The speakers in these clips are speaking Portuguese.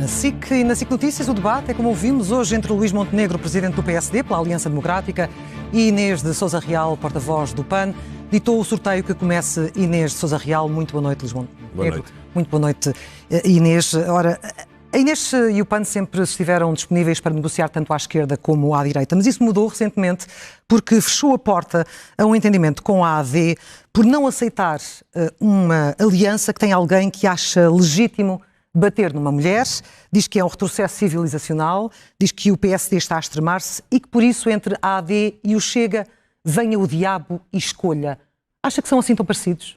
Na SIC e na SIC Notícias, o debate é como ouvimos hoje entre Luís Montenegro, presidente do PSD pela Aliança Democrática, e Inês de Sousa Real, porta-voz do PAN. Ditou o sorteio que comece Inês de Sousa Real. Muito boa noite, Luís Montenegro. Boa noite. Muito boa noite, Inês. Ora, a Inês e o PAN sempre estiveram disponíveis para negociar tanto à esquerda como à direita, mas isso mudou recentemente porque fechou a porta a um entendimento com a AD por não aceitar uma aliança que tem alguém que acha legítimo bater numa mulher, diz que é um retrocesso civilizacional, diz que o PSD está a extremar-se e que por isso entre a AD e o Chega venha o diabo e escolha. Acha que são assim tão parecidos?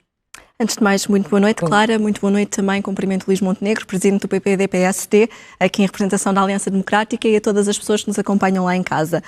Antes de mais, muito boa noite, Clara. Muito boa noite também. Cumprimento Luís Montenegro, presidente do PPD-PSD, aqui em representação da Aliança Democrática, e a todas as pessoas que nos acompanham lá em casa.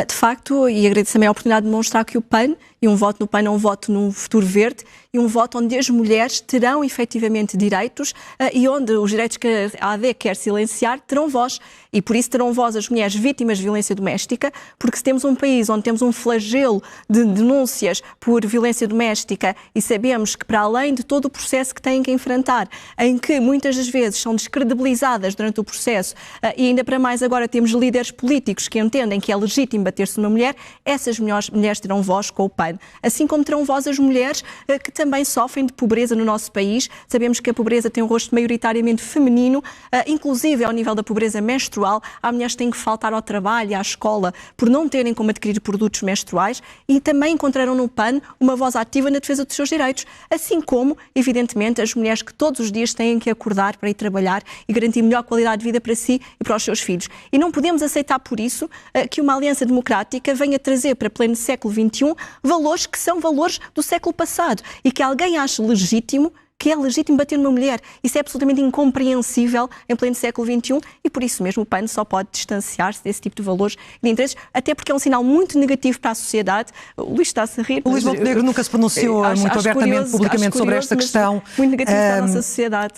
De facto, e agradeço também a oportunidade de demonstrar que o PAN, e um voto no PAN é um voto num futuro verde, e um voto onde as mulheres terão efetivamente direitos e onde os direitos que a AD quer silenciar terão voz. E por isso terão voz as mulheres vítimas de violência doméstica, porque se temos um país onde temos um flagelo de denúncias por violência doméstica e sabemos que para além de todo o processo que têm que enfrentar, em que muitas das vezes são descredibilizadas durante o processo e ainda para mais agora temos líderes políticos que entendem que é legítimo bater-se numa mulher, essas mulheres terão voz com o PAN. Assim como terão voz as mulheres que também sofrem de pobreza no nosso país. Sabemos que a pobreza tem um rosto maioritariamente feminino, inclusive ao nível da pobreza menstrual. Há mulheres que têm que faltar ao trabalho, à escola, por não terem como adquirir produtos menstruais, e também encontraram no PAN uma voz ativa na defesa dos seus direitos. Assim como, evidentemente, as mulheres que todos os dias têm que acordar para ir trabalhar e garantir melhor qualidade de vida para si e para os seus filhos. E não podemos aceitar, por isso, que uma aliança democrática venha trazer para pleno século XXI valores que são valores do século passado e que alguém ache legítimo que é legítimo bater numa mulher. Isso é absolutamente incompreensível em pleno século XXI e por isso mesmo o PAN só pode distanciar-se desse tipo de valores e de interesses, até porque é um sinal muito negativo para a sociedade. O Luís está-se a rir. O Luís Montenegro nunca se pronunciou muito abertamente, publicamente sobre esta questão. Muito negativo para a nossa sociedade.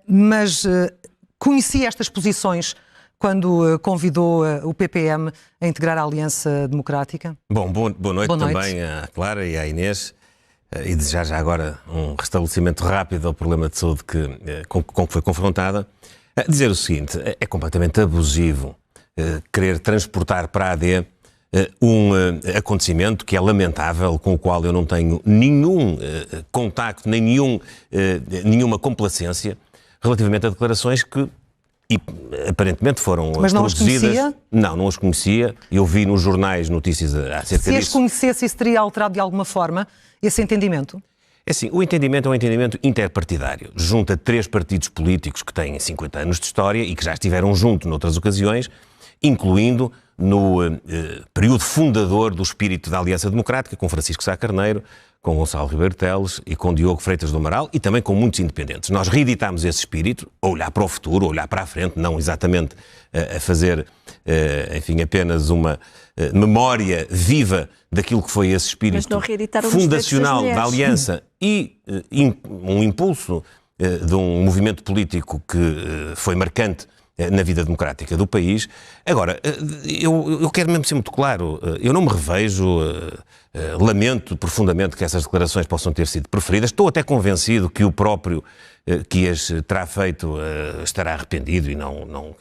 Mas conhecia estas posições quando convidou o PPM a integrar a Aliança Democrática? Bom, boa noite também à Clara e à Inês. E desejar já agora um restabelecimento rápido ao problema de saúde com que foi confrontada. Dizer o seguinte, é completamente abusivo querer transportar para a AD um acontecimento que é lamentável, com o qual eu não tenho nenhum contacto, nem nenhuma complacência relativamente a declarações que aparentemente foram produzidas. Mas não as conhecia? Não as conhecia. Eu vi nos jornais notícias acerca disso. Se as conhecesse, isso teria alterado de alguma forma esse entendimento? É assim, o entendimento é um entendimento interpartidário. Junta 3 partidos políticos que têm 50 anos de história e que já estiveram juntos noutras ocasiões, incluindo no período fundador do espírito da Aliança Democrática, com Francisco Sá Carneiro, com Gonçalo Ribeiro Teles e com Diogo Freitas do Amaral e também com muitos independentes. Nós reeditámos esse espírito, a olhar para o futuro, a olhar para a frente, não exatamente a fazer, enfim, apenas uma memória viva daquilo que foi esse espírito fundacional da Aliança e um impulso de um movimento político que foi marcante na vida democrática do país. Agora, eu quero mesmo ser muito claro, eu não me revejo, lamento profundamente que essas declarações possam ter sido preferidas, estou até convencido que o próprio que as terá feito estará arrependido e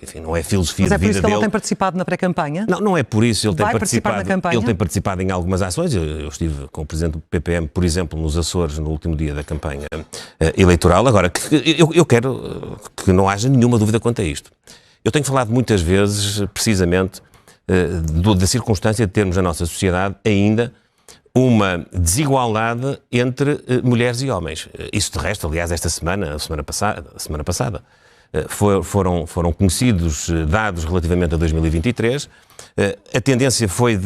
enfim, não é filosofia de vida dele. Mas é por isso que ele não tem participado na pré-campanha? Não é por isso. Ele vai participar na campanha? Ele tem participado em algumas ações. Eu estive com o presidente do PPM, por exemplo, nos Açores, no último dia da campanha eleitoral. Agora, eu quero que não haja nenhuma dúvida quanto a isto. Eu tenho falado muitas vezes, precisamente, da circunstância de termos na nossa sociedade ainda uma desigualdade entre mulheres e homens. Isso, de resto, aliás, esta semana, a semana passada, foram conhecidos dados relativamente a 2023. A tendência foi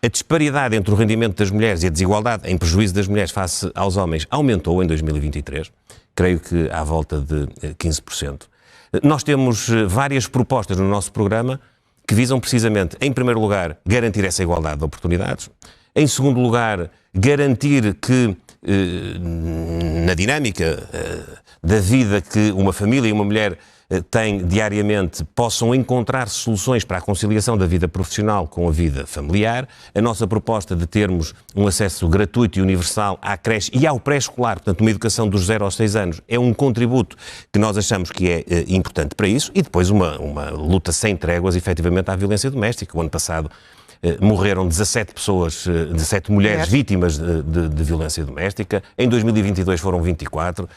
a disparidade entre o rendimento das mulheres e a desigualdade em prejuízo das mulheres face aos homens aumentou em 2023, creio que à volta de 15%. Nós temos várias propostas no nosso programa que visam precisamente, em primeiro lugar, garantir essa igualdade de oportunidades. Em segundo lugar, garantir que na dinâmica da vida que uma família e uma mulher têm diariamente possam encontrar soluções para a conciliação da vida profissional com a vida familiar. A nossa proposta de termos um acesso gratuito e universal à creche e ao pré-escolar, portanto, uma educação dos 0 aos 6 anos, é um contributo que nós achamos que é importante para isso. E depois uma luta sem tréguas, efetivamente, à violência doméstica. O ano passado morreram 17 pessoas, 17 mulheres vítimas de violência doméstica. Em 2022 foram 24.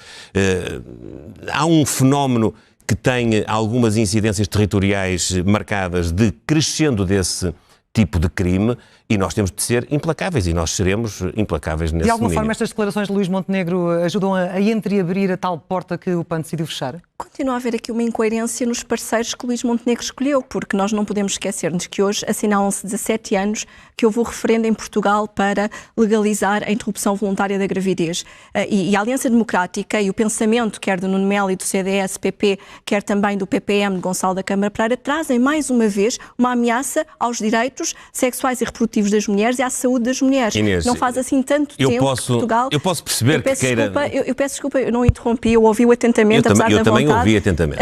Há um fenómeno que tem algumas incidências territoriais marcadas de crescendo desse tipo de crime, e nós temos de ser implacáveis, e nós seremos implacáveis nesse De alguma domínio. forma estas declarações de Luís Montenegro ajudam a entreabrir a tal porta que o PAN decidiu fechar? Continua a haver aqui uma incoerência nos parceiros que Luís Montenegro escolheu, porque nós não podemos esquecer-nos que hoje assinalam-se 17 anos que houve o referendo em Portugal para legalizar a interrupção voluntária da gravidez. E a Aliança Democrática e o pensamento, quer do Nuno Melo e do CDS-PP, quer também do PPM de Gonçalo da Câmara Pereira, trazem mais uma vez uma ameaça aos direitos sexuais e reprodutivos das mulheres e à saúde das mulheres. Inês, não faz assim tanto tempo que Portugal... Eu posso perceber que queira... Eu peço desculpa, eu não interrompi, eu ouvi-o atentamente, apesar da vontade. Eu também ouvi atentamente.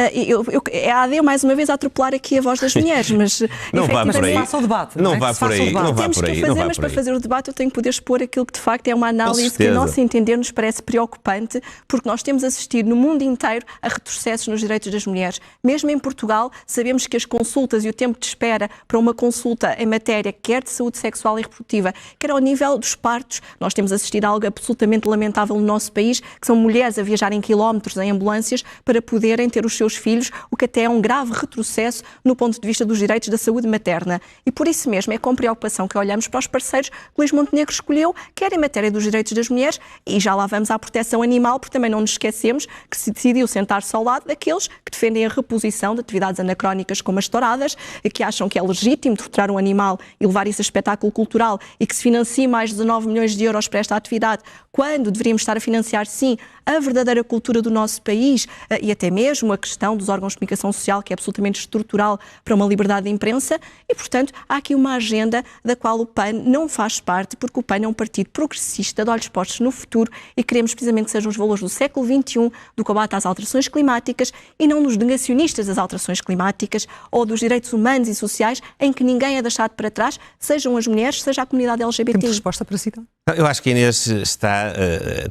É a AD, mais uma vez, a atropelar aqui a voz das mulheres, mas... Não vá por aí. Faça o debate. Não vá por aí. Temos que o fazer, mas para fazer o debate eu tenho que poder expor aquilo que de facto é uma análise que, a nosso entender, nos parece preocupante, porque nós temos assistido no mundo inteiro a retrocessos nos direitos das mulheres. Mesmo em Portugal, sabemos que as consultas e o tempo de espera para uma consulta em matéria, quer de saúde sexual e reprodutiva, quer ao nível dos partos, nós temos assistido a algo absolutamente lamentável no nosso país, que são mulheres a viajarem quilómetros em ambulâncias para poderem ter os seus filhos, o que até é um grave retrocesso no ponto de vista dos direitos da saúde materna. E por isso mesmo é com preocupação que olhamos para os parceiros que Luís Montenegro escolheu, quer em matéria dos direitos das mulheres, e já lá vamos à proteção animal, porque também não nos esquecemos que se decidiu sentar-se ao lado daqueles que defendem a reposição de atividades anacrónicas como as touradas, que acham que é legítimo torturar um animal e levar isso a espetáculo cultural e que se financie mais de 19 milhões de euros para esta atividade, quando deveríamos estar a financiar, sim, a verdadeira cultura do nosso país e até mesmo a questão dos órgãos de comunicação social, que é absolutamente estrutural para uma liberdade de imprensa, e, portanto, há aqui uma agenda da qual o PAN não faz parte, porque o PAN é um partido progressista, de olhos postos no futuro, e queremos precisamente que sejam os valores do século XXI, do combate às alterações climáticas, e não dos negacionistas das alterações climáticas ou dos direitos humanos e sociais, em que ninguém é deixado para trás, sejam as mulheres, seja a comunidade LGBT. Temos resposta para si, então? Eu acho que a Inês está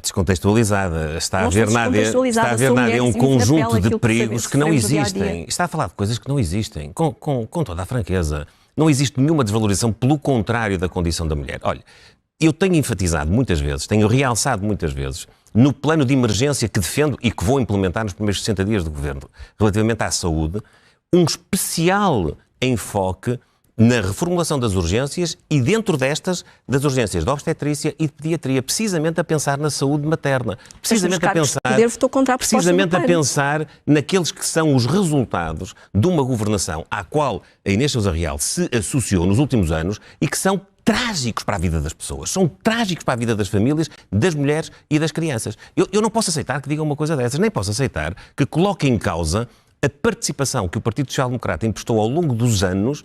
descontextualizada. Está a ver na AD um conjunto de perigos que não existem. Está a falar de coisas que não existem, com toda a franqueza. Não existe nenhuma desvalorização, pelo contrário, da condição da mulher. Olha, eu tenho enfatizado muitas vezes, tenho realçado muitas vezes, no plano de emergência que defendo e que vou implementar nos primeiros 60 dias do Governo, relativamente à saúde, um especial enfoque na reformulação das urgências e, dentro destas, das urgências de obstetrícia e de pediatria, precisamente a pensar na saúde materna, precisamente a pensar naqueles que são os resultados de uma governação à qual a Inês Sousa Real se associou nos últimos anos e que são trágicos para a vida das pessoas, são trágicos para a vida das famílias, das mulheres e das crianças. Eu não posso aceitar que digam uma coisa dessas, nem posso aceitar que coloquem em causa a participação que o Partido Social Democrata emprestou ao longo dos anos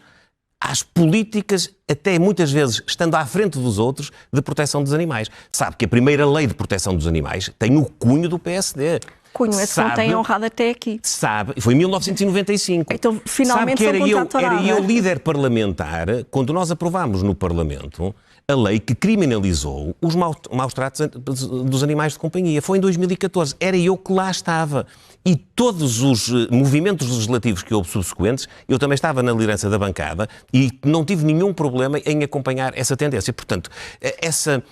às políticas, até muitas vezes estando à frente dos outros, de proteção dos animais. Sabe que a primeira lei de proteção dos animais tem o cunho do PSD. Cunho, esse não tem honrado até aqui. Sabe, foi em 1995. Então, finalmente, sabe que era eu líder parlamentar, quando nós aprovámos no Parlamento a lei que criminalizou os maus tratos dos animais de companhia. Foi em 2014. Era eu que lá estava. E todos os movimentos legislativos que houve subsequentes, eu também estava na liderança da bancada e não tive nenhum problema em acompanhar essa tendência. Portanto, essa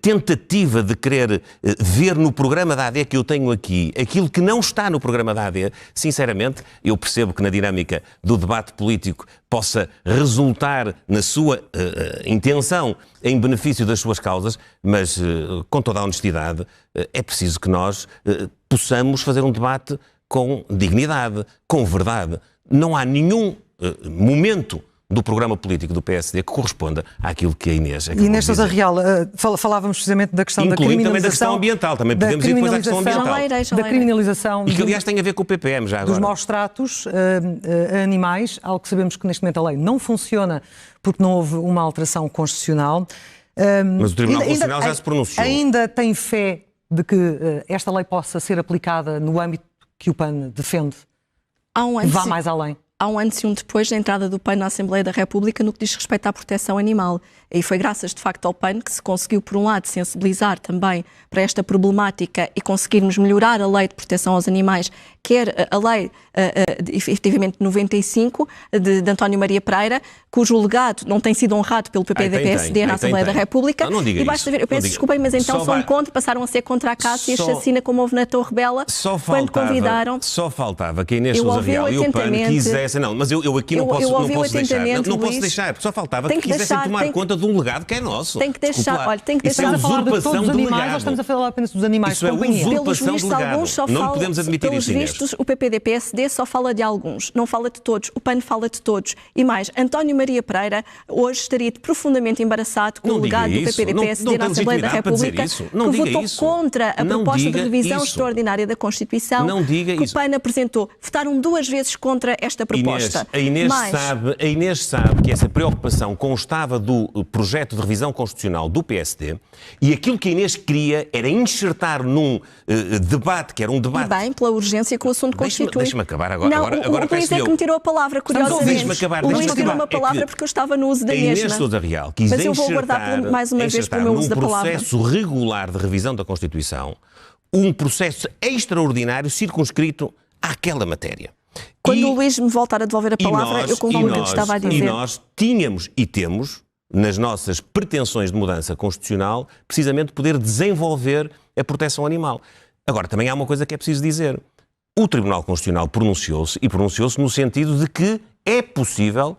tentativa de querer ver no programa da AD que eu tenho aqui aquilo que não está no programa da AD, sinceramente, eu percebo que na dinâmica do debate político possa resultar na sua intenção em benefício das suas causas, mas com toda a honestidade é preciso que nós possamos fazer um debate com dignidade, com verdade. Não há nenhum momento do programa político do PSD que corresponda àquilo que a Inês acabou de dizer. Inês Sousa Real, falávamos precisamente da questão da criminalização. Também da questão ambiental, também podemos ir depois à questão ambiental. Da criminalização. E que, aliás, tem a ver com o PPM já agora. Dos maus tratos a animais, algo que sabemos que neste momento a lei não funciona porque não houve uma alteração constitucional. Mas o Tribunal Constitucional já se pronunciou. Ainda tem fé de que esta lei possa ser aplicada no âmbito que o PAN defende? vá mais além. Há um antes e um depois da entrada do PAN na Assembleia da República no que diz respeito à proteção animal. E foi graças, de facto, ao PAN que se conseguiu, por um lado, sensibilizar também para esta problemática e conseguirmos melhorar a lei de proteção aos animais, quer a lei, efetivamente, 95, de António Maria Pereira, cujo legado não tem sido honrado pelo PP-PSD na Assembleia da República. Não diga e basta ver, eu peço desculpa, mas então são contra, passaram a ser contra a caça e a chacina como houve na Torre Bela, quando convidaram. Só faltava que a Inês Sousa Real e o PAN quisessem. Não, mas eu aqui não posso deixar. Não posso deixar, porque só faltava que quisessem tomar conta de um legado que é nosso. Tem que deixar, olha, tem que deixar. Estamos a falar de todos os animais ou estamos a falar apenas dos animais de companhia? Pelos vistos, alguns só falam. Não podemos admitir isso, Inês. Pelos vistos, o PPD-PSD só fala de alguns, não fala de todos. O PAN fala de todos. E mais, António Maria Pereira hoje estaria profundamente embaraçado com o legado do PPD-PSD na Assembleia da República, que votou contra a proposta de revisão extraordinária da Constituição que o PAN apresentou. Votaram 2 vezes contra esta proposta. A Inês sabe que essa preocupação constava do projeto de revisão constitucional do PSD e aquilo que a Inês queria era enxertar num debate, que era um debate... E bem, pela urgência que o assunto constitui. Deixa-me acabar agora. Não, agora o Luís é que me tirou a palavra, curiosamente. Deixa-me acabar. O Luís tirou uma palavra porque eu estava no uso da mesma. A Inês Sousa Real quis mas eu vou guardar mais uma vez para o meu uso da palavra. Num processo regular de revisão da Constituição, um processo extraordinário circunscrito àquela matéria. Quando o Luís me voltar a devolver a palavra, eu concluo o que estava a dizer. E nós tínhamos e temos, nas nossas pretensões de mudança constitucional, precisamente poder desenvolver a proteção animal. Agora, também há uma coisa que é preciso dizer. O Tribunal Constitucional pronunciou-se no sentido de que é possível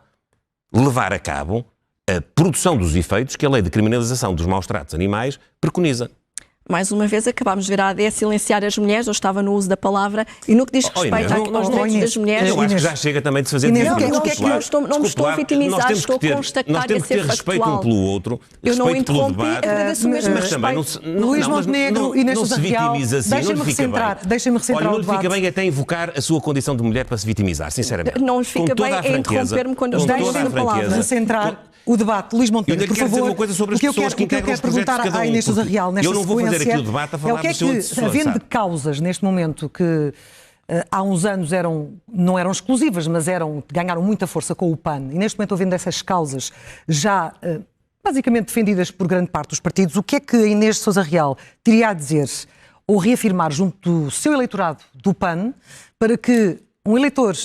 levar a cabo a produção dos efeitos que a lei de criminalização dos maus-tratos animais preconiza. Mais uma vez, acabámos de ver a AD silenciar as mulheres, eu estava no uso da palavra, e no que diz respeito aos direitos das mulheres... Eu acho que já chega também de fazer... Não me estou a vitimizar, estou a constatar e a ser factual. Respeito um pelo outro, eu não interrompi, agradeço o mesmo respeito. Luís Montenegro e Inês Sousa Real, deixem-me recentrar o debate. Olha, não lhe fica bem até invocar a sua condição de mulher para se vitimizar, sinceramente. Não lhe fica bem é interromper-me quando eu estou a uso da palavra. Centrar o debate. Luís Montenegro, por favor, uma coisa sobre as pessoas que integram os projetos de cada um. À Inês Sousa Real, nesta eu não vou fazer aqui o debate a falar do seu antecessor. Havendo de causas neste momento que há uns anos não eram exclusivas, mas ganharam muita força com o PAN, e neste momento havendo essas causas já basicamente defendidas por grande parte dos partidos, o que é que a Inês Sousa Real teria a dizer ou reafirmar junto do seu eleitorado do PAN para que um eleitor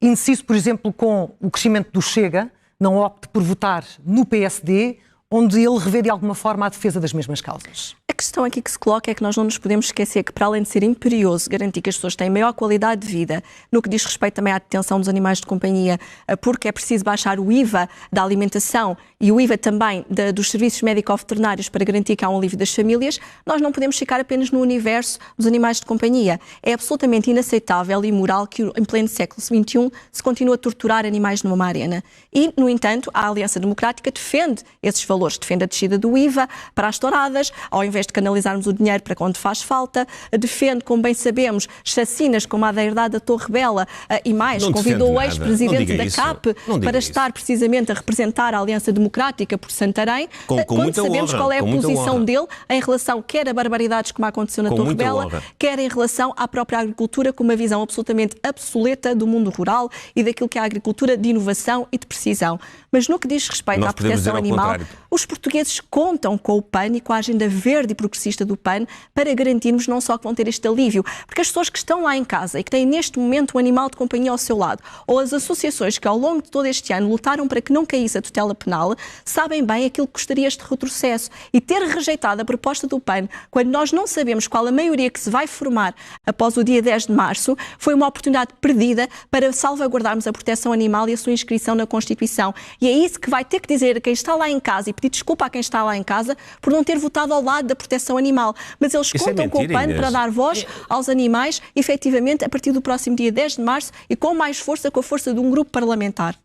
indeciso, por exemplo, com o crescimento do Chega, não opte por votar no PSD, onde ele revê de alguma forma a defesa das mesmas causas? A questão aqui que se coloca é que nós não nos podemos esquecer que, para além de ser imperioso garantir que as pessoas têm maior qualidade de vida, no que diz respeito também à detenção dos animais de companhia, porque é preciso baixar o IVA da alimentação e o IVA também dos serviços médico-veterinários para garantir que há um alívio das famílias, nós não podemos ficar apenas no universo dos animais de companhia. É absolutamente inaceitável e imoral que, em pleno século XXI, se continue a torturar animais numa arena. E, no entanto, a Aliança Democrática defende esses valores, defende a descida do IVA para as touradas, ao invés de canalizarmos o dinheiro para quando faz falta, defende, como bem sabemos, chacinas como a da herdade da Torre Bela e mais, convidou o ex-presidente da CAP para estar precisamente a representar a Aliança Democrática por Santarém, quando sabemos qual é a posição dele em relação quer a barbaridades como aconteceu na Torre Bela, quer em relação à própria agricultura, com uma visão absolutamente obsoleta do mundo rural e daquilo que é a agricultura de inovação e de precisão. Mas no que diz respeito à proteção animal, os portugueses contam com o PAN e com a agenda verde e progressista do PAN para garantirmos não só que vão ter este alívio, porque as pessoas que estão lá em casa e que têm neste momento um animal de companhia ao seu lado, ou as associações que ao longo de todo este ano lutaram para que não caísse a tutela penal, sabem bem aquilo que gostaria este retrocesso. E ter rejeitado a proposta do PAN, quando nós não sabemos qual a maioria que se vai formar após o dia 10 de março, foi uma oportunidade perdida para salvaguardarmos a proteção animal e a sua inscrição na Constituição. E é isso que vai ter que dizer a quem está lá em casa e pedir desculpa a quem está lá em casa por não ter votado ao lado da proteção animal. Mas eles contam com o PAN para dar voz aos animais, efetivamente, a partir do próximo dia 10 de março e com mais força, com a força de um grupo parlamentar.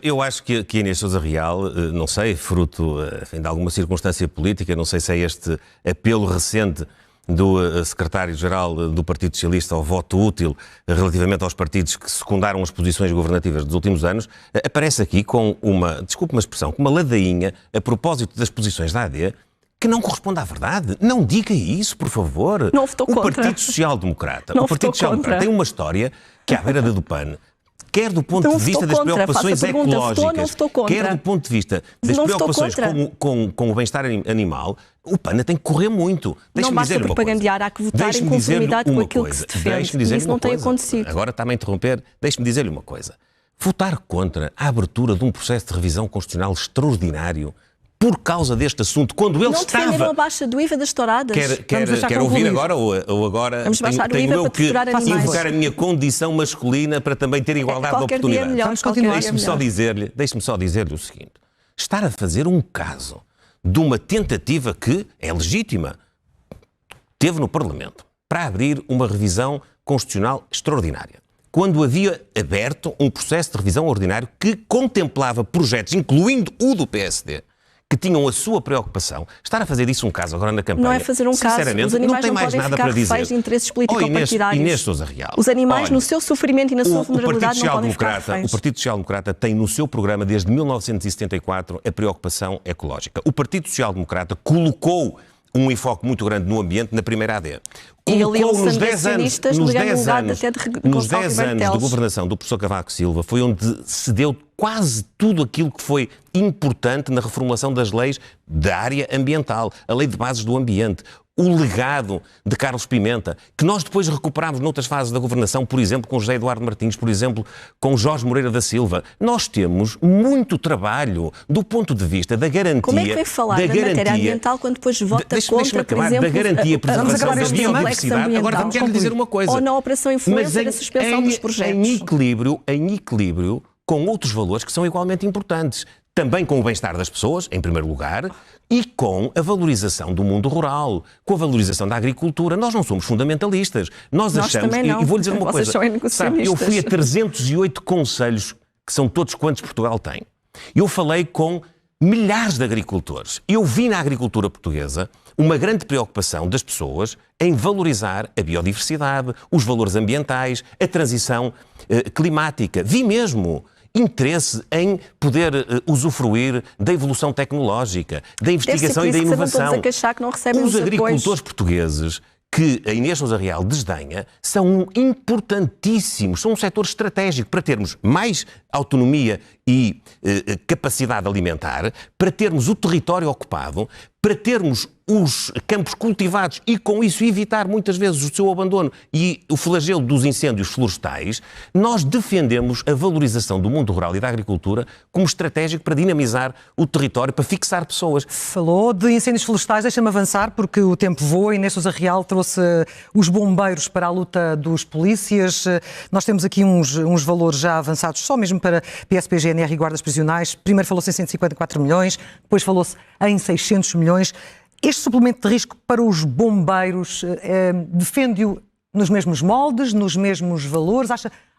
Eu acho que a Inês Sousa Real, não sei, fruto enfim, de alguma circunstância política, não sei se é este apelo recente do secretário-geral do Partido Socialista ao voto útil relativamente aos partidos que secundaram as posições governativas dos últimos anos, aparece aqui com desculpe uma expressão, com uma ladainha a propósito das posições da AD, que não corresponde à verdade. Não diga isso, por favor. Não votou contra. O Partido Social Democrata tem uma história que à beira da do PAN, quer do ponto de vista das preocupações ecológicas, quer do ponto de vista das preocupações com o bem-estar animal, o PAN tem que correr muito. Não basta propagandear, há que votar em conformidade com aquilo que se defende. E isso não tem acontecido. Agora está-me a interromper, deixe-me dizer-lhe uma coisa. Votar contra a abertura de um processo de revisão constitucional extraordinário por causa deste assunto, quando ele estava... Não defenderam a baixa do IVA das touradas. Quer ouvir agora ou agora vamos baixar o IVA para torturar animais. Invocar a minha condição masculina para também ter igualdade de oportunidades. Vamos continuar. Deixe-me só dizer-lhe o seguinte. Estar a fazer um caso de uma tentativa que é legítima, teve no Parlamento, para abrir uma revisão constitucional extraordinária, quando havia aberto um processo de revisão ordinário que contemplava projetos, incluindo o do PSD, que tinham a sua preocupação. Estar a fazer isso um caso agora na campanha, não é fazer um caso. Os animais não tem mais nada para dizer. De interesses político-partidários. Inês Sousa Real. Os animais, no seu sofrimento e na sua vulnerabilidade, não podem ficar reféns. O Partido Social Democrata tem no seu programa, desde 1974, a preocupação ecológica. O Partido Social Democrata colocou um enfoque muito grande no ambiente na primeira AD. E aliou-se nos 10 anos de governação do professor Cavaco Silva foi onde se deu quase tudo aquilo que foi importante na reformulação das leis da área ambiental, a lei de bases do ambiente, o legado de Carlos Pimenta, que nós depois recuperámos noutras fases da governação, por exemplo, com José Eduardo Martins, por exemplo, com Jorge Moreira da Silva. Nós temos muito trabalho do ponto de vista da garantia... Como é que vem falar da matéria ambiental quando depois vota contra, por exemplo, da garantia e preservação da biodiversidade? Agora quero dizer uma coisa. Ou na Operação Influencer, a suspensão dos projetos. Em equilíbrio com outros valores que são igualmente importantes. Também com o bem-estar das pessoas, em primeiro lugar, e com a valorização do mundo rural, com a valorização da agricultura. Nós não somos fundamentalistas. Nós achamos... Também não. E vou-lhe dizer uma coisa. Sabe, eu fui a 308 conselhos, que são todos quantos Portugal tem. Eu falei com milhares de agricultores. Eu vi na agricultura portuguesa uma grande preocupação das pessoas em valorizar a biodiversidade, os valores ambientais, a transição climática. Vi mesmo interesse em poder usufruir da evolução tecnológica, da investigação e da inovação. Os agricultores portugueses que a Inês Sousa Real desdenha são importantíssimos, são um setor estratégico para termos mais autonomia e capacidade alimentar, para termos o território ocupado, para termos os campos cultivados e, com isso, evitar muitas vezes o seu abandono e o flagelo dos incêndios florestais. Nós defendemos a valorização do mundo rural e da agricultura como estratégico para dinamizar o território, para fixar pessoas. Falou de incêndios florestais, deixa-me avançar, porque o tempo voa. e Inês Sousa Real trouxe os bombeiros para a luta dos polícias. Nós temos aqui uns valores já avançados, só mesmo para PSP, GNR e guardas prisionais. Primeiro falou-se em 154 milhões, depois falou-se em 600 milhões. Este suplemento de risco para os bombeiros defende-o nos mesmos moldes, nos mesmos valores?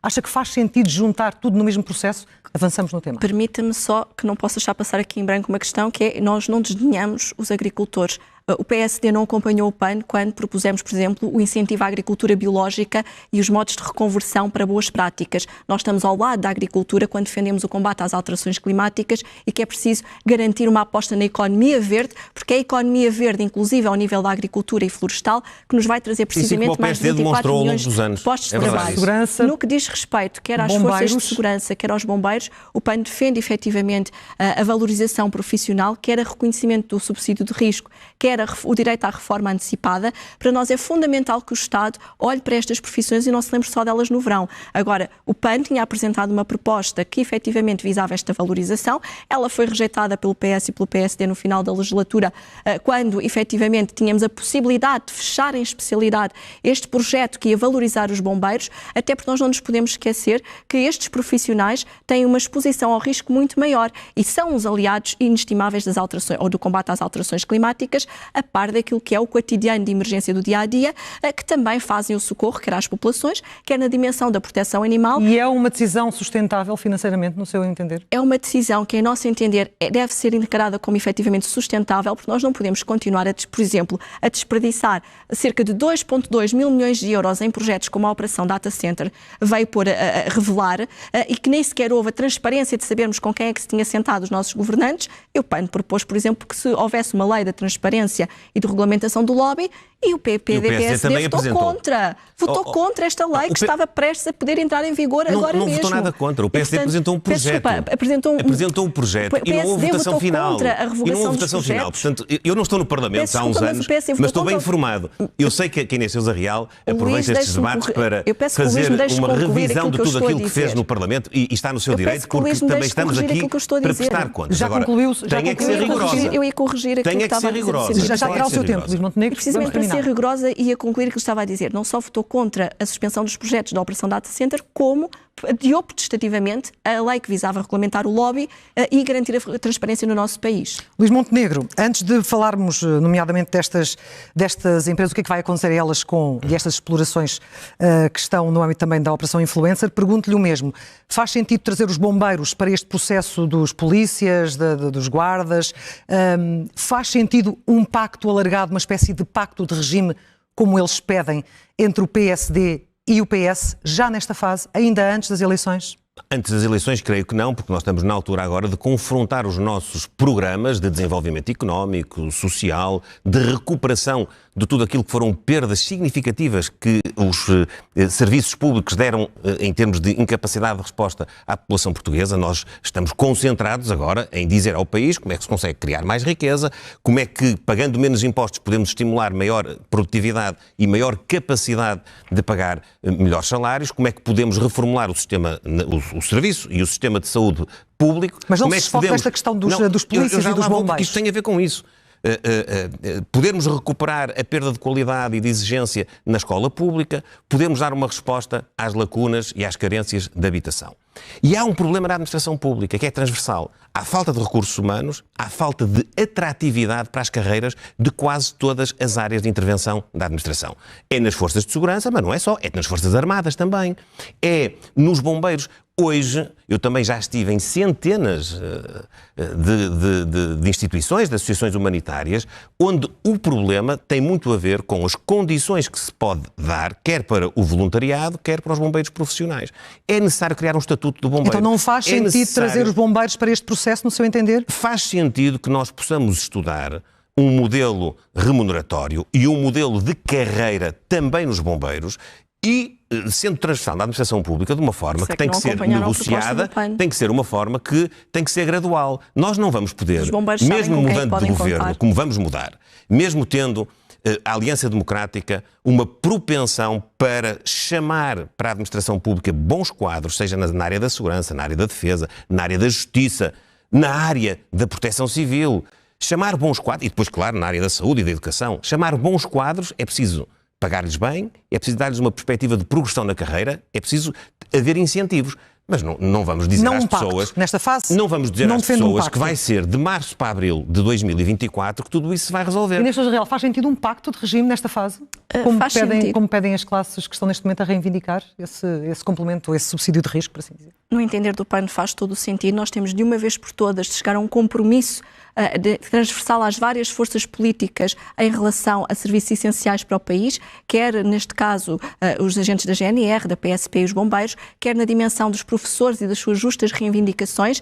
Acha que faz sentido juntar tudo no mesmo processo? Avançamos no tema. Permita-me só que não posso deixar passar aqui em branco uma questão, que é: nós não desdenhamos os agricultores. O PSD não acompanhou o PAN quando propusemos, por exemplo, o incentivo à agricultura biológica e os modos de reconversão para boas práticas. Nós estamos ao lado da agricultura quando defendemos o combate às alterações climáticas e que é preciso garantir uma aposta na economia verde, porque é a economia verde, inclusive ao nível da agricultura e florestal, que nos vai trazer precisamente mais de 24 milhões de postos de trabalho. No que diz respeito quer às forças de segurança, quer aos bombeiros, o PAN defende efetivamente a valorização profissional, quer a reconhecimento do subsídio de risco, quer o direito à reforma antecipada. Para nós é fundamental que o Estado olhe para estas profissões e não se lembre só delas no verão. Agora, o PAN tinha apresentado uma proposta que efetivamente visava esta valorização. Ela foi rejeitada pelo PS e pelo PSD no final da legislatura, quando efetivamente tínhamos a possibilidade de fechar em especialidade este projeto que ia valorizar os bombeiros, até porque nós não nos podemos esquecer que estes profissionais têm uma exposição ao risco muito maior e são os aliados inestimáveis das alterações, ou do combate às alterações climáticas, a par daquilo que é o cotidiano de emergência do dia-a-dia, que também fazem o socorro, quer às populações, quer na dimensão da proteção animal. E é uma decisão sustentável financeiramente, no seu entender? É uma decisão que, em nosso entender, deve ser encarada como efetivamente sustentável, porque nós não podemos continuar, por exemplo, a desperdiçar cerca de 2,2 mil milhões de euros em projetos como a Operação Data Center veio pôr a revelar, e que nem sequer houve a transparência de sabermos com quem é que se tinha sentado os nossos governantes. E o PAN propôs, por exemplo, que se houvesse uma lei da transparência e de regulamentação do lobby, E o PP-PSD votou contra. Votou contra esta lei que estava prestes a poder entrar em vigor agora mesmo. Não votou nada contra. O PSD apresentou um projeto. Apresentou um projeto e não houve votação final. E não houve votação final. Portanto, eu não estou no Parlamento há uns anos, mas estou bem informado. Eu sei que a Inês Sousa Real aproveita estes debates para fazer uma revisão de tudo aquilo que fez no Parlamento e está no seu direito, porque também estamos aqui para prestar contas. Já concluiu? Tem que ser rigorosa. Eu ia corrigir aquilo que estava a dizer. Já terá o seu tempo, Luís Montenegro. Precisamente para ser rigorosa e a concluir o que estava a dizer. Não só votou contra a suspensão dos projetos da Operação Data Center, como adiou protestativamente a lei que visava regulamentar o lobby e garantir a transparência no nosso país. Luís Montenegro, antes de falarmos nomeadamente destas empresas, o que é que vai acontecer a elas e estas explorações que estão no âmbito também da Operação Influencer, pergunto-lhe o mesmo. Faz sentido trazer os bombeiros para este processo dos polícias, dos guardas? Faz sentido um pacto alargado, uma espécie de pacto de regime, como eles pedem, entre o PSD e o PS, já nesta fase, ainda antes das eleições? Antes das eleições, creio que não, porque nós estamos na altura agora de confrontar os nossos programas de desenvolvimento económico, social, de recuperação de tudo aquilo que foram perdas significativas que os serviços públicos deram em termos de incapacidade de resposta à população portuguesa. Nós estamos concentrados agora em dizer ao país como é que se consegue criar mais riqueza, como é que, pagando menos impostos, podemos estimular maior produtividade e maior capacidade de pagar melhores salários, como é que podemos reformular o serviço e o sistema de saúde público. Mas não se foca nesta questão dos polícias e dos bombeiros. Porque isto tem a ver com isso. Podermos recuperar a perda de qualidade e de exigência na escola pública, podemos dar uma resposta às lacunas e às carências de habitação. E há um problema na administração pública que é transversal. Há falta de recursos humanos, há falta de atratividade para as carreiras de quase todas as áreas de intervenção da administração. É nas forças de segurança, mas não é só, é nas forças armadas também, é nos bombeiros. Hoje, eu também já estive em centenas de instituições, de associações humanitárias, onde o problema tem muito a ver com as condições que se pode dar, quer para o voluntariado, quer para os bombeiros profissionais. É necessário criar um estatuto do bombeiro. Então não faz sentido trazer os bombeiros para este processo, no seu entender? Faz sentido que nós possamos estudar um modelo remuneratório e um modelo de carreira também nos bombeiros e sendo transversal na administração pública de uma forma que tem que ser negociada, tem que ser uma forma que tem que ser gradual. Nós não vamos poder, mesmo mudando de governo, como vamos mudar, mesmo tendo a Aliança Democrática uma propensão para chamar para a administração pública bons quadros, seja na área da segurança, na área da defesa, na área da justiça, na área da proteção civil. Chamar bons quadros, e depois, claro, na área da saúde e da educação, chamar bons quadros é preciso pagar-lhes bem, é preciso dar-lhes uma perspectiva de progressão na carreira, é preciso haver incentivos. Mas não vamos dizer às pessoas... Nesta fase, não vamos dizer às pessoas que vai ser de março para abril de 2024 que tudo isso se vai resolver. Inês Sousa Real, faz sentido um pacto de regime nesta fase? Como pedem as classes que estão neste momento a reivindicar esse complemento, esse subsídio de risco, por assim dizer? No entender do PAN faz todo o sentido. Nós temos de uma vez por todas de chegar a um compromisso transversal às várias forças políticas em relação a serviços essenciais para o país, quer neste caso os agentes da GNR, da PSP e os bombeiros, quer na dimensão dos professores e das suas justas reivindicações,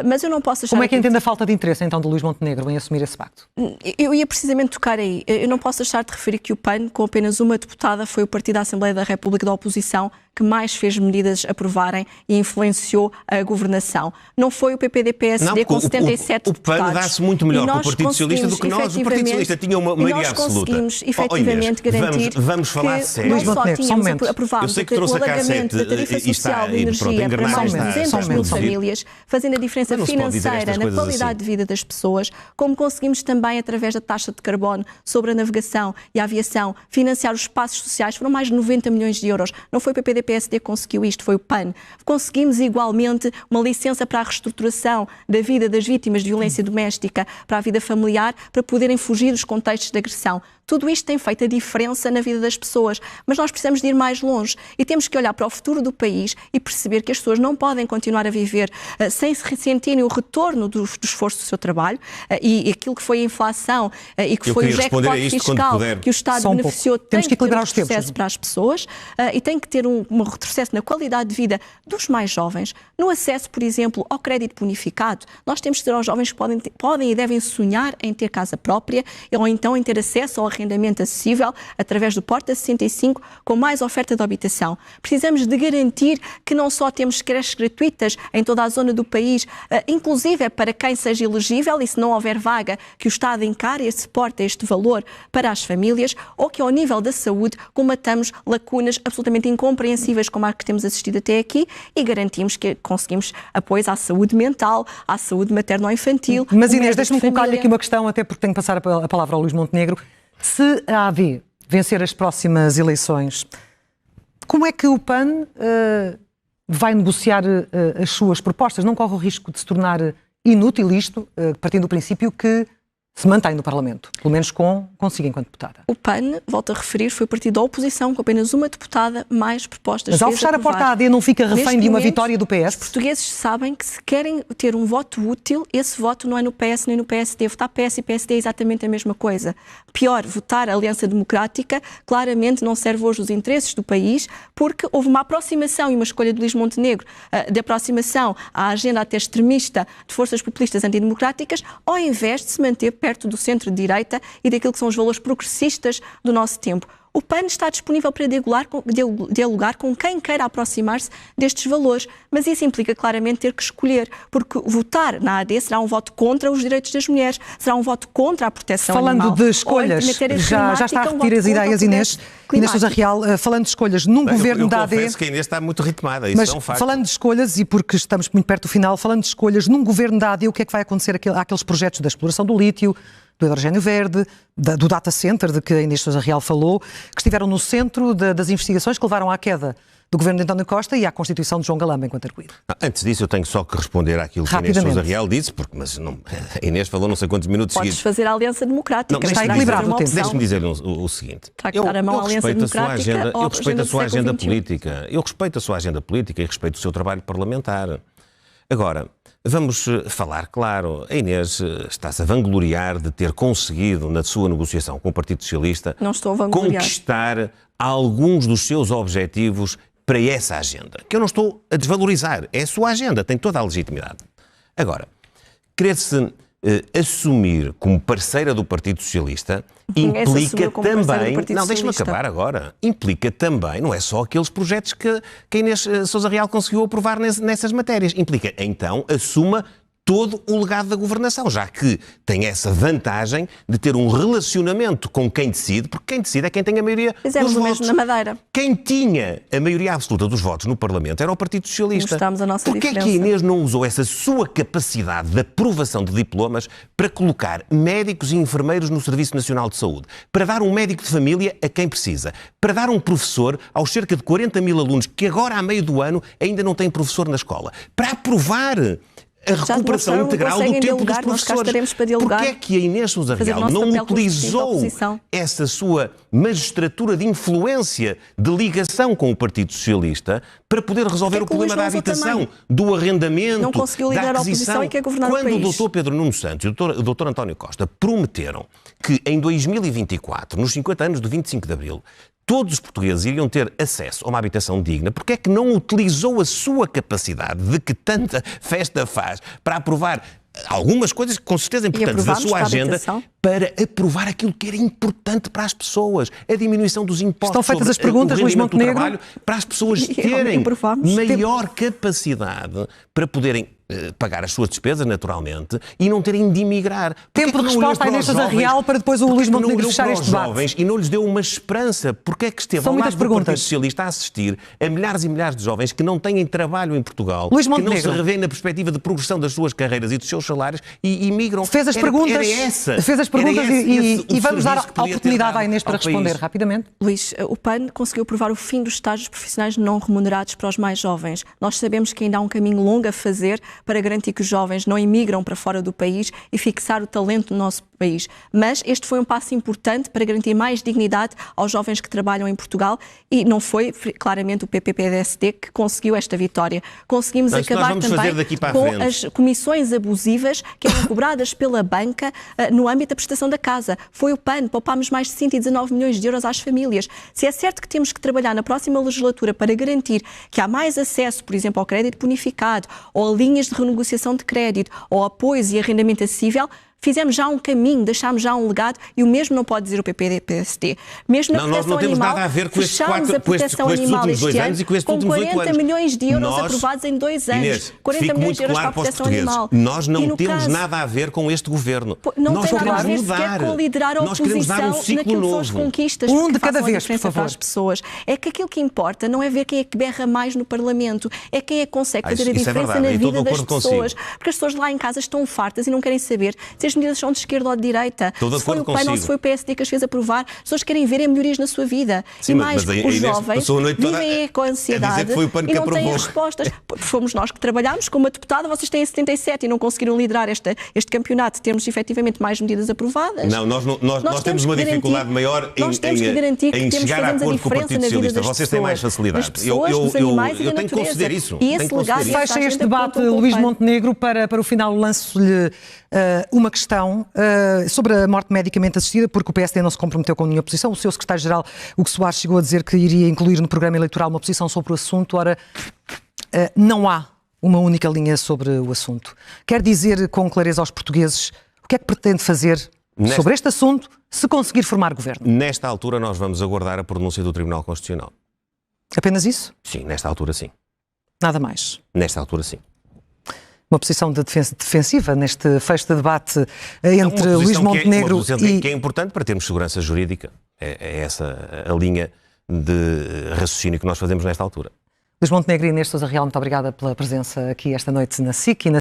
mas eu não posso achar... Como é que entende a falta de interesse então de Luís Montenegro em assumir esse pacto? Eu ia precisamente tocar aí. Eu não posso deixar de referir que o PAN, com apenas uma deputada, foi o partido da Assembleia da República da oposição que mais fez medidas aprovarem e influenciou a governação. Não foi o PPD-PSD com 77 deputados. O PAN dá-se muito melhor com o Partido Socialista do que nós. O Partido Socialista tinha uma maioria absoluta. Nós conseguimos efetivamente garantir vamos falar que sério. não só tínhamos aprovado o alargamento da tarifa social de energia para mais de 200 mil famílias, fazendo a diferença financeira na qualidade de vida das pessoas, como conseguimos também, através da taxa de carbono sobre a navegação e a aviação, financiar os espaços sociais. Foram mais de 90 milhões de euros. Não foi o PPD-PSD que conseguiu isto, foi o PAN. Conseguimos igualmente uma licença para a reestruturação da vida das vítimas de violência doméstica para a vida familiar, para poderem fugir dos contextos de agressão. Tudo isto tem feito a diferença na vida das pessoas, mas nós precisamos de ir mais longe e temos que olhar para o futuro do país e perceber que as pessoas não podem continuar a viver sem se ressentirem o retorno do esforço do seu trabalho e aquilo que foi a inflação e que foi o jackpot fiscal que o Estado beneficiou. Temos que equilibrar os tempos para as pessoas e tem que ter um retrocesso na qualidade de vida dos mais jovens, no acesso, por exemplo, ao crédito bonificado. Nós temos que ter aos jovens que podem e devem sonhar em ter casa própria ou então em ter acesso ao arrendamento acessível através do Porta 65, com mais oferta de habitação. Precisamos de garantir que não só temos creches gratuitas em toda a zona do país, inclusive é para quem seja elegível, e se não houver vaga, que o Estado encare e suporte este valor para as famílias, ou que ao nível da saúde combatamos lacunas absolutamente incompreensíveis como a que temos assistido até aqui e garantimos que conseguimos apoios à saúde mental, à saúde materno-infantil. Mas Inês, deixa-me colocar-lhe aqui uma questão, até porque tenho que passar a palavra ao Luís Montenegro. Se a AD vencer as próximas eleições, como é que o PAN vai negociar as suas propostas? Não corre o risco de se tornar inútil isto, partindo do princípio que se mantém no Parlamento, pelo menos consigo enquanto deputada? O PAN, volto a referir, foi partido da oposição com apenas uma deputada, mais propostas. Mas ao fechar a porta à AD não fica refém de uma vitória do PS? Os portugueses sabem que se querem ter um voto útil, esse voto não é no PS nem no PSD. Votar PS e PSD é exatamente a mesma coisa. Pior, votar a Aliança Democrática claramente não serve hoje os interesses do país, porque houve uma aproximação e uma escolha de Luís Montenegro de aproximação à agenda até extremista de forças populistas antidemocráticas, ao invés de se manter perto do centro-direita e daquilo que são os valores progressistas do nosso tempo. O PAN está disponível para dialogar com quem queira aproximar-se destes valores, mas isso implica claramente ter que escolher, porque votar na AD será um voto contra os direitos das mulheres, será um voto contra a proteção animal. Falando de escolhas, já está a repetir as ideias, Inês Sousa Real, falando de escolhas num governo da AD... Eu confesso que a Inês está muito ritmada, isso é um facto. Falando de escolhas, e porque estamos muito perto do final, falando de escolhas num governo da AD, o que é que vai acontecer àqueles projetos da exploração do lítio, do hidrogênio verde, do data center, de que a Inês Sousa Real falou, que estiveram no centro das investigações que levaram à queda do governo de António Costa e à constituição de João Galamba enquanto arguido. Antes disso, eu tenho só que responder àquilo que a Inês Sousa Real disse, a Inês falou não sei quantos minutos seguidos. Podes fazer a Aliança Democrática. Não, está equilibrado o tempo. Deixe-me dizer o seguinte. Eu respeito a sua agenda política. Eu respeito a sua agenda política e respeito o seu trabalho parlamentar. Agora, vamos falar claro. A Inês está-se a vangloriar de ter conseguido, na sua negociação com o Partido Socialista, conquistar alguns dos seus objetivos para essa agenda. Que eu não estou a desvalorizar. É a sua agenda, tem toda a legitimidade. Agora, querer-se assumir como parceira do Partido Socialista implica também... Não, deixa-me acabar agora. Implica também, não é só aqueles projetos que a Inês Sousa Real conseguiu aprovar nessas matérias. Implica, então, assuma todo o legado da governação, já que tem essa vantagem de ter um relacionamento com quem decide, porque quem decide é quem tem a maioria dos votos. Mesmo na Madeira. Quem tinha a maioria absoluta dos votos no Parlamento era o Partido Socialista. Mostramos a nossa Porquê diferença. é que a Inês não usou essa sua capacidade de aprovação de diplomas para colocar médicos e enfermeiros no Serviço Nacional de Saúde, para dar um médico de família a quem precisa, para dar um professor aos cerca de 40 mil alunos que agora, a meio do ano, ainda não têm professor na escola, para aprovar a recuperação integral do tempo dos professores. Porquê é que a Inês Sousa Real não utilizou essa sua magistratura de influência, de ligação com o Partido Socialista, para poder resolver o problema da habitação, do arrendamento, da aquisição? Quando o Dr. Pedro Nuno Santos e o Dr. António Costa prometeram que em 2024, nos 50 anos do 25 de Abril, todos os portugueses iriam ter acesso a uma habitação digna, porque é que não utilizou a sua capacidade de que tanta festa faz para aprovar algumas coisas que com certeza importantes da sua agenda, para aprovar aquilo que era importante para as pessoas, a diminuição dos impostos. Estão feitas as perguntas, Luís Montenegro, do trabalho, para as pessoas terem maior capacidade para poderem pagar as suas despesas, naturalmente, e não terem de emigrar. Tempo de resposta à Inês Sousa Real para depois o Luís Montenegro fechar este debate. Jovens e não lhes deu uma esperança. Porque é que esteve ao lado do Partido Socialista a assistir a milhares e milhares de jovens que não têm trabalho em Portugal, que não se revêem na perspectiva de progressão das suas carreiras e dos seus salários e imigram? Fez as perguntas e vamos dar a oportunidade à Inês para responder rapidamente. Luís, o PAN conseguiu aprovar o fim dos estágios profissionais não remunerados para os mais jovens. Nós sabemos que ainda há um caminho longo a fazer para garantir que os jovens não imigram para fora do país e fixar o talento no nosso país. Mas este foi um passo importante para garantir mais dignidade aos jovens que trabalham em Portugal e não foi claramente o PPD-PSD que conseguiu esta vitória. Conseguimos acabar também com as comissões abusivas que eram cobradas pela banca no âmbito da prestação da casa. Foi o PAN, poupámos mais de 119 milhões de euros às famílias. Se é certo que temos que trabalhar na próxima legislatura para garantir que há mais acesso, por exemplo, ao crédito bonificado ou a linhas de renegociação de crédito ou apoios e arrendamento acessível, fizemos já um caminho, deixámos já um legado, e o mesmo não pode dizer o PPD-PSD. Mesmo na Nós não temos animal, nada a ver com estes fechámos a proteção animal últimos 2 este anos ano e com estes com últimos 8 anos. 40 milhões de euros Nós, aprovados em 2 anos. Inês, 40 fique milhões muito de euros claro para a para os proteção portugueses. animal. Nós não E no temos caso, nada a ver com este governo. não Nós tem só nada a queremos ver sequer mudar. com liderar a Nós queremos dar oposição um ciclo naquilo que são as novo. conquistas Um de que cada façam a vez, por diferença para favor. as pessoas. É que aquilo que importa não é ver quem é que berra mais no Parlamento, é quem é que consegue fazer a isso é diferença verdade, na eu estou vida de das acordo consigo. pessoas. Porque as pessoas lá em casa estão fartas e não querem saber se as medidas são de esquerda ou de direita, Estou de se foi acordo o PAN ou consigo. se foi o PSD que as fez aprovar. As pessoas querem ver melhorias na sua vida. Sim, E mais, mas a os Inês jovens passou a noite toda vivem com a ansiedade dizer que foi o PAN que e não têm aprovou. respostas. Fomos nós que trabalhámos com uma deputada, vocês têm 77 e não conseguiram liderar este campeonato, termos efetivamente mais medidas aprovadas. Não, nós temos uma dificuldade maior em chegar a acordo com o Partido Socialista. Vocês têm mais facilidade. Eu tenho que conceder isso. E esse legado Fecha este debate, Luís Montenegro. Para o final, lanço-lhe uma questão sobre a morte medicamente assistida, porque o PSD não se comprometeu com nenhuma posição. O seu secretário-geral, Hugo Soares, chegou a dizer que iria incluir no programa eleitoral uma posição sobre o assunto. Ora, não há uma única linha sobre o assunto. Quer dizer com clareza aos portugueses o que é que pretende fazer sobre este assunto se conseguir formar governo? Nesta altura nós vamos aguardar a pronúncia do Tribunal Constitucional. Apenas isso? Sim, nesta altura sim. Nada mais? Nesta altura sim. Uma posição de defensiva neste fecho de debate entre Luís Montenegro que é importante para termos segurança jurídica. É essa a linha de raciocínio que nós fazemos nesta altura. Luís Montenegro e Inês Sousa Real, muito obrigada pela presença aqui esta noite na SIC e na